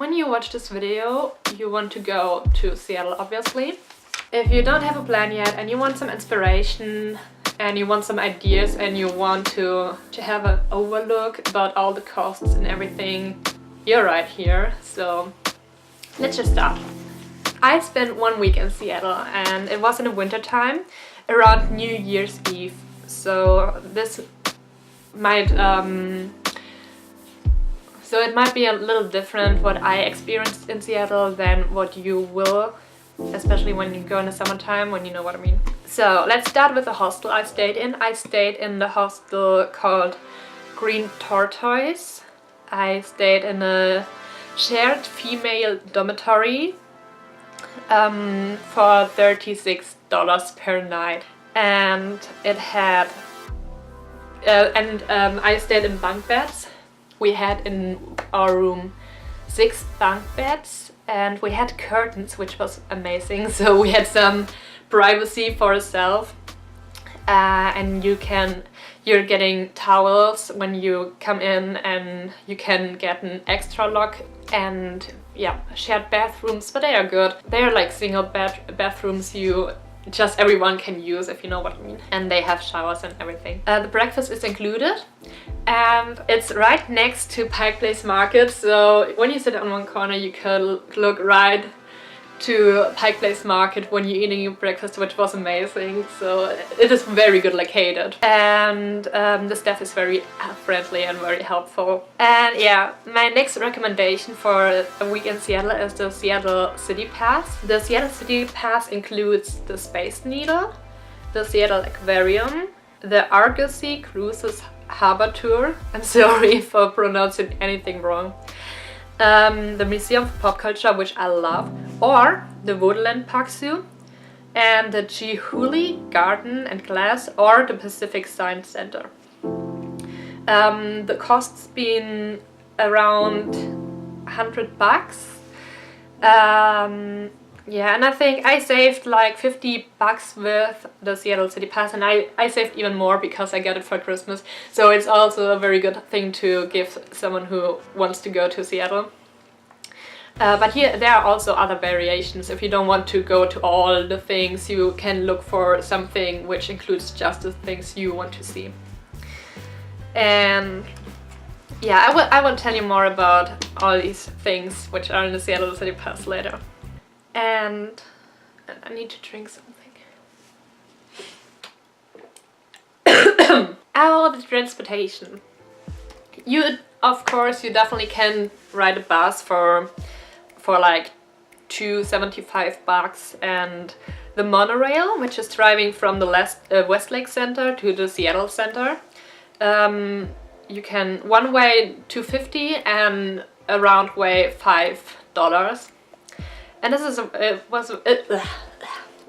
when you watch this video, you want to go to Seattle, obviously. If you don't have a plan yet and you want some inspiration and you want some ideas and you want to have an overlook about all the costs and everything, you're right here. So let's just start. I spent 1 week in Seattle and it was in the winter time around New Year's Eve. So this might so it might be a little different what I experienced in Seattle than what you will, especially when you go in the summertime, when you know what I mean. So let's start with the hostel I stayed in. I stayed in the hostel called Green Tortoise. I stayed in a shared female dormitory for $36 per night, and it had I stayed in bunk beds. We had in our room 6 bunk beds and we had curtains, which was amazing, so we had some privacy for ourselves. And you're getting towels when you come in, and you can get an extra lock, and yeah, shared bathrooms, but they are good. They are like single bathrooms everyone can use, if you know what I mean. And they have showers and everything. The breakfast is included and it's right next to Pike Place Market, so when you sit on one corner you can look right to Pike Place Market when you're eating your breakfast, which was amazing. So it is very good located, and the staff is very friendly and very helpful. And yeah, my next recommendation for a week in Seattle is the Seattle City Pass. The Seattle City Pass includes the Space Needle, the Seattle Aquarium, the Argosy Cruises Harbor Tour. I'm sorry for pronouncing anything wrong. The Museum of Pop Culture, which I love, or the Woodland Park Zoo, and the Chihuly Garden and Glass, or the Pacific Science Center. The cost's been around $100. Yeah, and I think I saved like $50 with the Seattle City Pass, and I saved even more because I got it for Christmas. So it's also a very good thing to give someone who wants to go to Seattle. But here there are also other variations. If you don't want to go to all the things, you can look for something which includes just the things you want to see. And yeah, I will tell you more about all these things which are in the Seattle City Pass later. And I need to drink something. The transportation. Of course, you definitely can ride a bus for like $2.75, and the monorail, which is driving from the Westlake Center to the Seattle Center. You can one way $2.50 and a round way $5. And this is I'm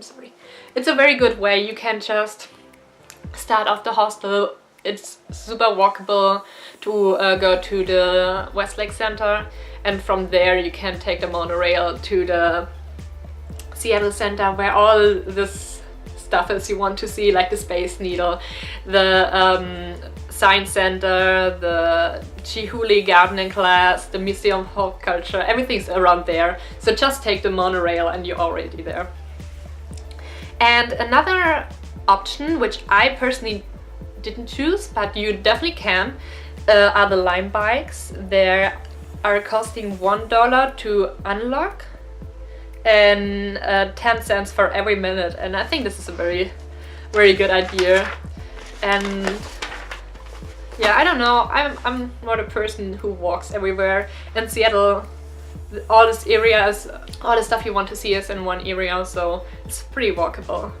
sorry. It's a very good way. You can just start off the hostel. It's super walkable to go to the Westlake Center, and from there you can take the monorail to the Seattle Center, where all this stuff is you want to see, like the Space Needle, the Science Center, the Chihuly Garden and Glass, the Museum of Pop Culture. Everything's around there. So just take the monorail and you're already there. And another option, which I personally didn't choose, but you definitely can, are the Lime bikes. They are costing $1 to unlock and 10 cents for every minute. And I think this is a very, very good idea. And yeah, I don't know, I'm not a person who walks everywhere. In Seattle, all this areas, all the stuff you want to see is in one area, so it's pretty walkable.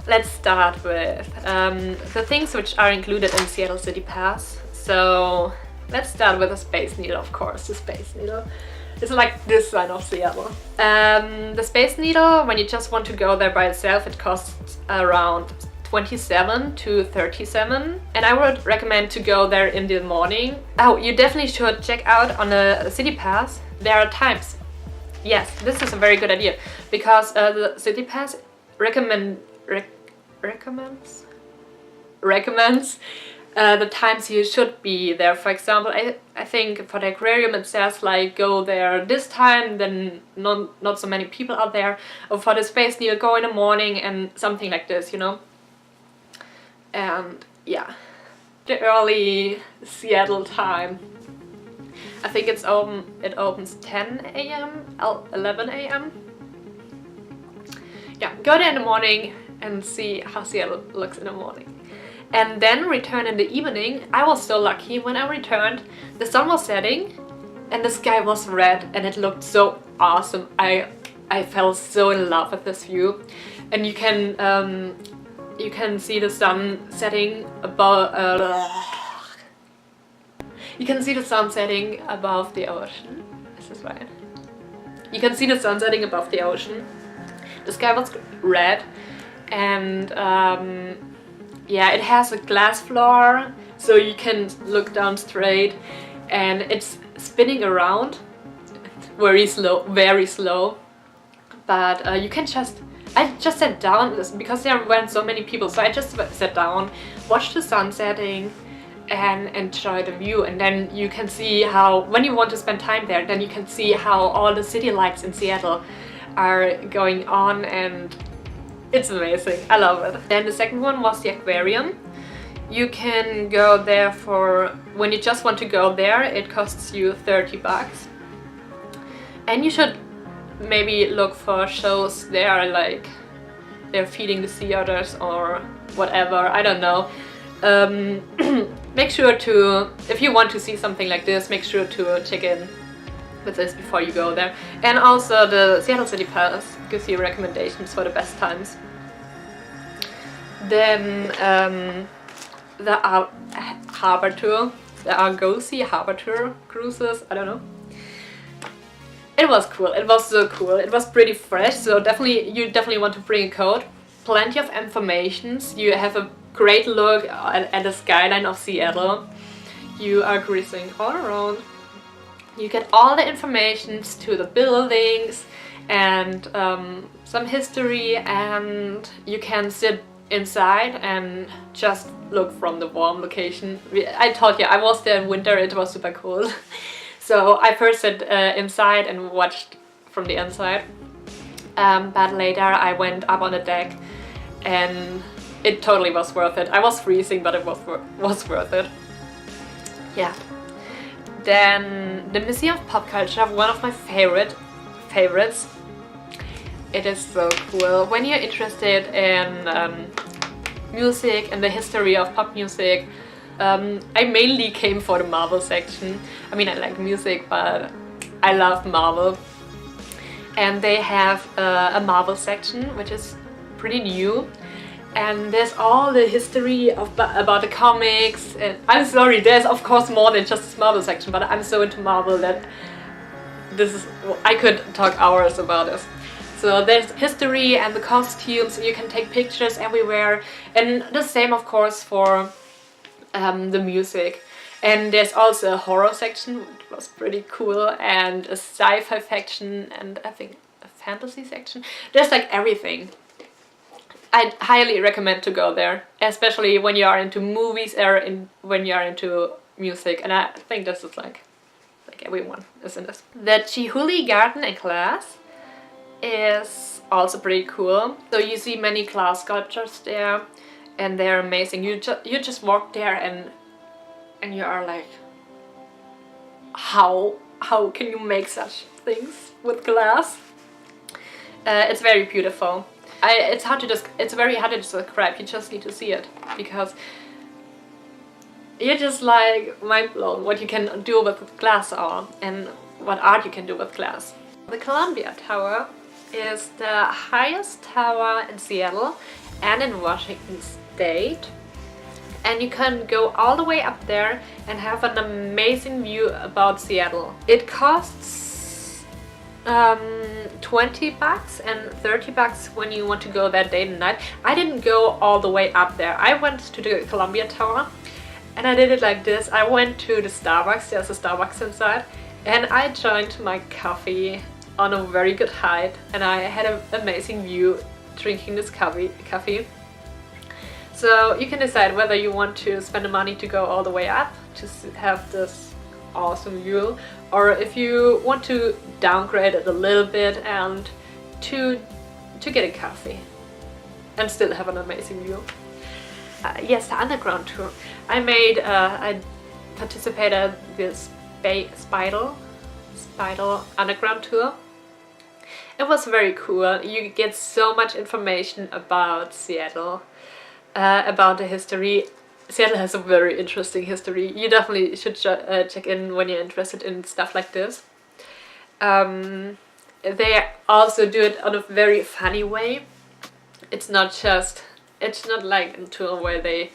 Let's start with the things which are included in Seattle City Pass. So let's start with the Space Needle, of course. The Space Needle is like this side of Seattle. The Space Needle, when you just want to go there by itself, it costs around $27 to $37, and I would recommend to go there in the morning. Oh, you definitely should check out on the City Pass. There are times. Yes, this is a very good idea, because the City Pass recommends the times you should be there. For example, I think for the aquarium it says like go there this time, then not so many people are there. Or for the Space Needle, go in the morning and something like this, you know. And yeah, the early Seattle time. I think it opens 10 a.m. 11 a.m. Yeah, go there in the morning and see how Seattle looks in the morning. And then return in the evening. I was so lucky when I returned. The sun was setting and the sky was red and it looked so awesome. I fell so in love with this view. And you can see the sun setting above you can see the sun setting above the ocean. Is this right? You can see the sun setting above the ocean. The sky was red and yeah, it has a glass floor so you can look down straight and it's spinning around very slow, but you can I just sat down because there weren't so many people, so I just sat down, watched the sun setting and enjoy the view. And then you can see how, when you want to spend time there, then you can see how all the city lights in Seattle are going on, and it's amazing. I love it. Then the second one was the aquarium. You can go there for, when you just want to go there, it costs you 30 bucks. And you should maybe look for shows there, like they're feeding the sea otters or whatever, I don't know. Make sure to, if you want to see something like this, make sure to check in with this before you go there. And also the Seattle City Pass gives you recommendations for the best times. Then the harbor tour, the Argosy harbor tour cruises, I don't know. It was cool, it was so cool, it was pretty fresh, so you definitely want to bring a coat. Plenty of informations, you have a great look at the skyline of Seattle. You are cruising all around. You get all the informations to the buildings and some history, and you can sit inside and just look from the warm location. I told you, I was there in winter, it was super cool. So I first sat inside and watched from the inside, but later I went up on the deck and it totally was worth it. I was freezing, but it was worth it. Yeah. Then the Museum of Pop Culture, one of my favorites. It is so cool. When you're interested in music and the history of pop music, I mainly came for the Marvel section. I mean, I like music, but I love Marvel. And they have a Marvel section, which is pretty new. And there's all the history about the comics. And I'm sorry, there's of course more than just this Marvel section, but I'm so into Marvel that I could talk hours about this. So there's history and the costumes, and you can take pictures everywhere. And the same of course for the music. And there's also a horror section, which was pretty cool, and a sci-fi section, and I think a fantasy section. There's like everything. I'd highly recommend to go there, especially when you are into movies or when you are into music, and I think this is like everyone is in this. The Chihuly Garden and Glass is also pretty cool. So you see many glass sculptures there, and they're amazing. You just walk there and you are like, how can you make such things with glass? It's very beautiful. It's very hard to describe. You just need to see it, because you're just like mind blown what you can do with glass and what art you can do with glass. The Columbia Tower is the highest tower in Seattle and in Washington State, and you can go all the way up there and have an amazing view about Seattle. It costs 20 bucks and 30 bucks when you want to go that day and night. I didn't go all the way up there. I went to the Columbia Tower and I did it like this. I went to the Starbucks, there's a Starbucks inside, and I joined my coffee on a very good height, and I had an amazing view drinking this coffee. So you can decide whether you want to spend the money to go all the way up to have this awesome view, or if you want to downgrade it a little bit and to get a coffee and still have an amazing view. Yes, the underground tour. I participated with Speidel underground tour. It was very cool. You get so much information about Seattle, about the history. Seattle has a very interesting history. You definitely should check in when you're interested in stuff like this. They also do it on a very funny way. It's not like a tour where they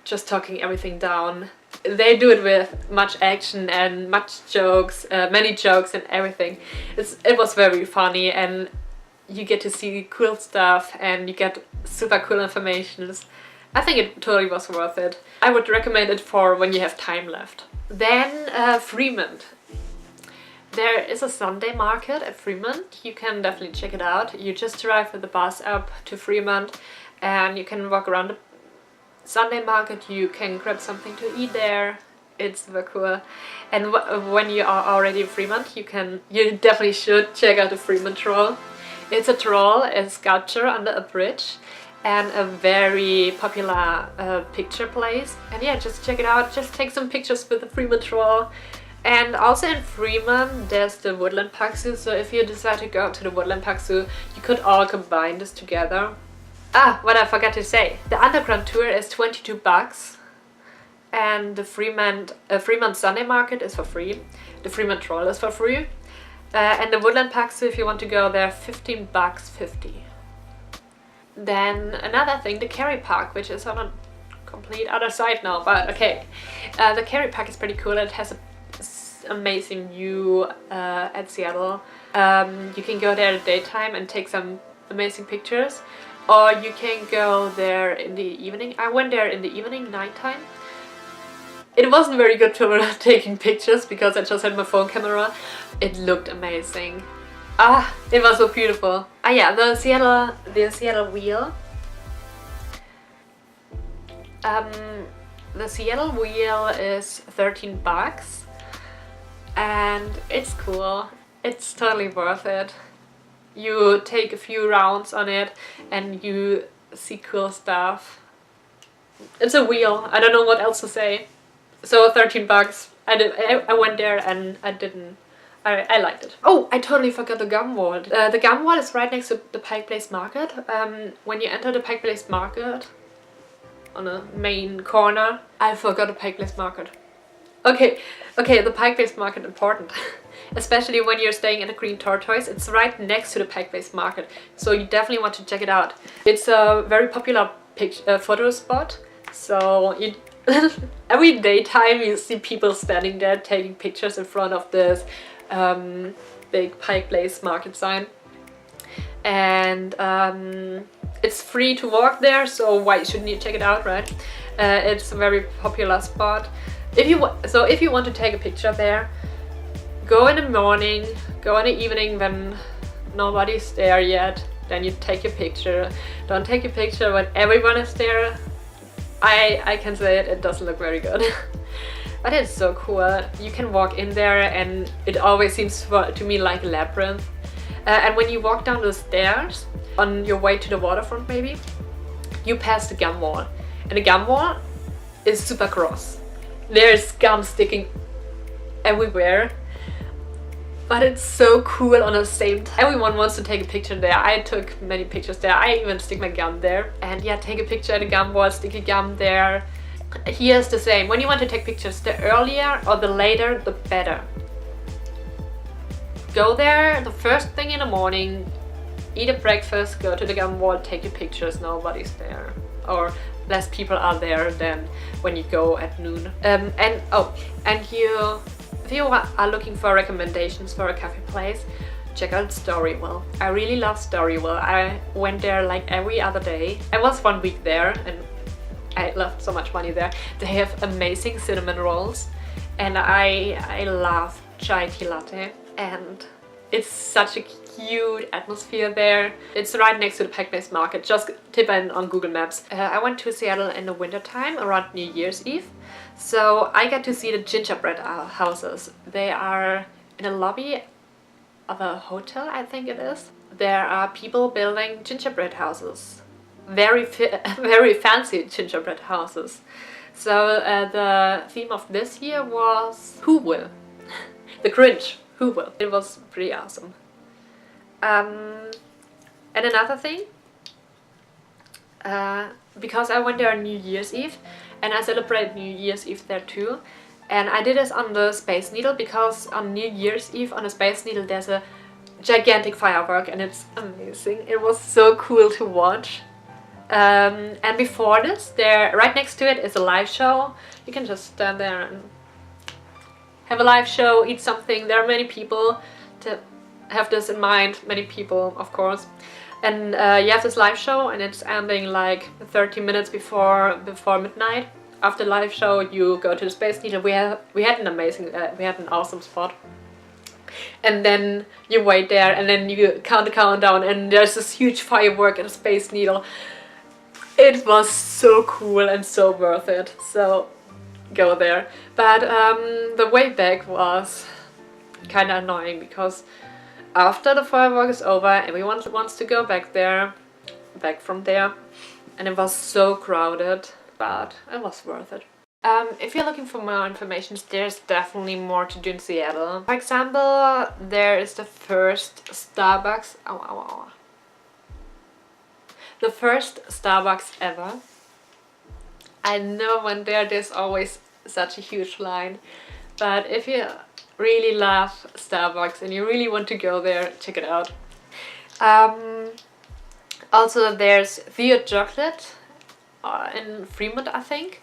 just talking everything down. They do it with much action and much jokes, many jokes and everything. It was very funny, and you get to see cool stuff and you get super cool information. I think it totally was worth it. I would recommend it for when you have time left. Then Fremont. There is a Sunday market at Fremont. You can definitely check it out. You just drive with the bus up to Fremont and you can walk around the Sunday market. You can grab something to eat there. It's super cool. And when you are already in Fremont, you definitely should check out the Fremont Troll. It's a troll, a sculpture under a bridge, and a very popular picture place. And yeah, just check it out. Just take some pictures with the Fremont Troll. And also in Fremont, there's the Woodland Park Zoo. So if you decide to go to the Woodland Park Zoo, you could all combine this together. What I forgot to say. The underground tour is $22. And the Fremont Sunday market is for free. The Fremont Troll is for free. And the Woodland Park Zoo, if you want to go there, $15.50. Then another thing, the Kerry Park, which is on a complete other side now, but okay. The Kerry Park is pretty cool. It has an amazing view at Seattle. You can go there at daytime and take some amazing pictures, or you can go there in the evening. I went there in the evening, nighttime. It wasn't very good for taking pictures because I just had my phone camera. It looked amazing. It was so beautiful. Yeah, the Seattle wheel. The Seattle wheel is $13 and it's cool. It's totally worth it. You take a few rounds on it and you see cool stuff. It's a wheel. I don't know what else to say. So $13. I went there and I liked it. Oh, I totally forgot the gum wall. The gum wall is right next to the Pike Place Market. When you enter the Pike Place Market, on the main corner, I forgot the Pike Place Market. Okay, the Pike Place Market important. Especially when you're staying in the Green Tortoise. It's right next to the Pike Place Market, so you definitely want to check it out. It's a very popular photo spot, so every daytime you see people standing there taking pictures in front of this big Pike Place Market sign. And it's free to walk there, so why shouldn't you check it out, right? It's a very popular spot. If you want to take a picture there, go in the morning, go in the evening when nobody's there yet, then you take your picture. Don't take your picture when everyone is there. I can say it doesn't look very good. But it's so cool. You can walk in there and it always seems to me like a labyrinth. And when you walk down the stairs on your way to the waterfront maybe, you pass the gum wall. And the gum wall is super gross. There's gum sticking everywhere. But it's so cool on the same time. Everyone wants to take a picture there. I took many pictures there. I even stick my gum there. And yeah, take a picture at the gum wall, stick your gum there. Here's the same. When you want to take pictures, the earlier or the later, the better. Go there the first thing in the morning, eat a breakfast, go to the gum wall, take your pictures, nobody's there. Or less people are there than when you go at noon. If you are looking for recommendations for a cafe place, check out Storyville. I really love Storyville. I went there like every other day. I was 1 week there and I left so much money there. They have amazing cinnamon rolls and I love chai tea latte, and It's such a cute atmosphere there. It's right next to the Pike Place Market. Just tip in on Google Maps. I went to Seattle in the winter time around New Year's Eve. So I got to see the gingerbread houses. They are in a lobby of a hotel, I think it is. There are people building gingerbread houses. Very fancy gingerbread houses. So the theme of this year was Who Will? The Grinch. Who will? It was pretty awesome. And another thing, because I went there on New Year's Eve and I celebrated New Year's Eve there too, and I did this on the Space Needle because on New Year's Eve on the Space Needle there's a gigantic firework and it's amazing. It was so cool to watch. And before this, there right next to it is a live show. You can just stand there and have a live show, eat something. There are many people to have this in mind, many people of course. And you have this live show and it's ending like 30 minutes before midnight. After the live show you go to the Space Needle. We had an awesome spot. And then you wait there and then you count the countdown and there's this huge firework and a Space Needle. It was so cool and so worth it, so go there. But the way back was kind of annoying because after the firework is over everyone wants to go back from there, and it was so crowded, but it was worth it. If you're looking for more information, there's definitely more to do in Seattle. For example, there is the first Starbucks. The first Starbucks ever. I never went there, there's always such a huge line. But if you really love Starbucks and you really want to go there, check it out. Also there's Theo Chocolat in Fremont, I think.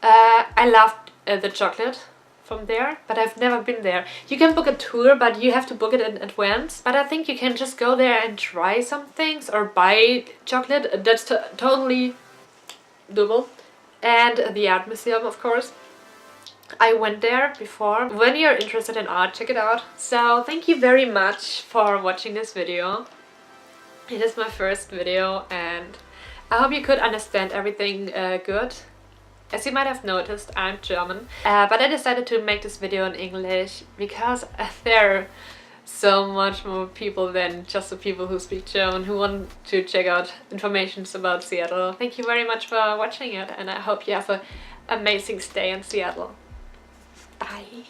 I loved the chocolate from there, but I've never been there. You can book a tour, but you have to book it in advance. But I think you can just go there and try some things or buy chocolate. That's totally doable. And the art museum, of course. I went there before. When you're interested in art, check it out. So thank you very much for watching this video. It is my first video and I hope you could understand everything good. As you might have noticed, I'm German, but I decided to make this video in English because there are so much more people than just the people who speak German who want to check out information about Seattle. Thank you very much for watching it and I hope you have an amazing stay in Seattle. Bye!